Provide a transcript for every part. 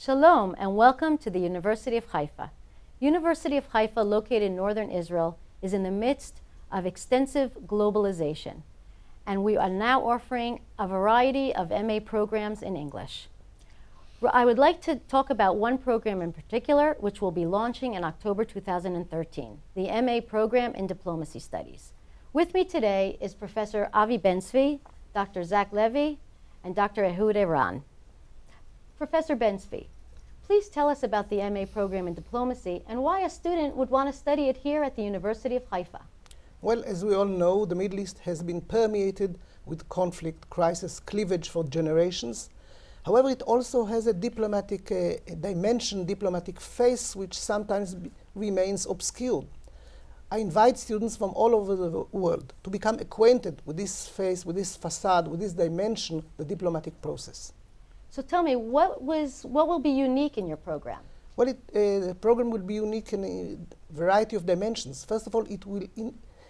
Shalom and welcome to the University of Haifa. University of Haifa, located in northern Israel, is in the midst of extensive globalization, and we are now offering a variety of MA programs in English. I would like to talk about one program in particular, which will be launching in October 2013, the MA program in Diplomacy Studies. With me today is Professor Avi Ben-Zvi, Dr. Zach Levy, and Dr. Ehud Iran. Professor Ben-Zvi, please tell us about the MA program in diplomacy and why a student would want to study it here at the University of Haifa. Well, as we all know, the Middle East has been permeated with conflict, crisis, cleavage for generations. However, it also has a diplomatic dimension, diplomatic face, which sometimes remains obscured. I invite students from all over the world to become acquainted with this face, with this facade, with this dimension, the diplomatic process. So tell me, what will be unique in your program? Well, the program will be unique in a variety of dimensions. First of all, it will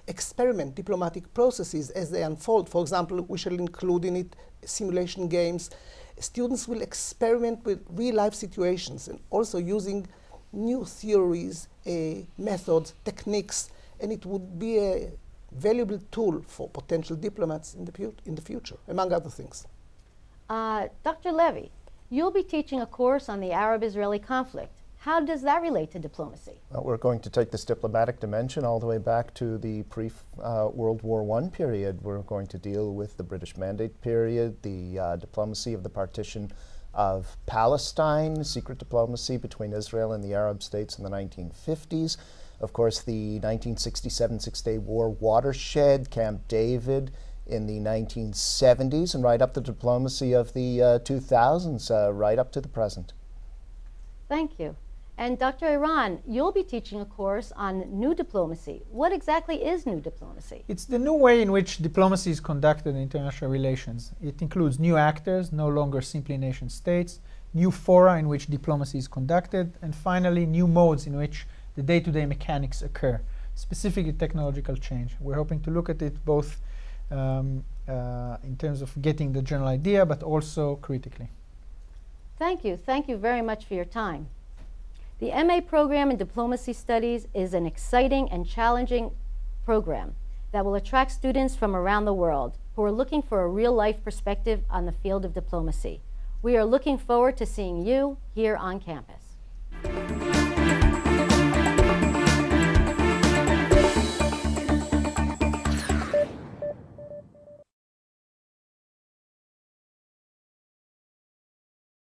experiment diplomatic processes as they unfold. For example, we shall include in it simulation games. Students will experiment with real-life situations and also using new theories, methods, techniques, and it would be a valuable tool for potential diplomats in the future, among other things. Dr. Levy, you'll be teaching a course on the Arab-Israeli conflict. How does that relate to diplomacy? Well, we're going to take this diplomatic dimension all the way back to the pre-World War I period. We're going to deal with the British Mandate period, the diplomacy of the partition of Palestine, secret diplomacy between Israel and the Arab states in the 1950s. Of course, the 1967 Six-Day War watershed, Camp David, in the 1970s, and right up the diplomacy of the 2000s, right up to the present. Thank you. And Dr. Iran, you'll be teaching a course on new diplomacy. What exactly is new diplomacy? It's the new way in which diplomacy is conducted in international relations. It includes new actors, no longer simply nation states, new fora in which diplomacy is conducted, and finally, new modes in which the day-to-day mechanics occur, specifically technological change. We're hoping to look at it both in terms of getting the general idea, but also critically. Thank you. Thank you very much for your time. The MA program in Diplomacy Studies is an exciting and challenging program that will attract students from around the world who are looking for a real-life perspective on the field of diplomacy. We are looking forward to seeing you here on campus.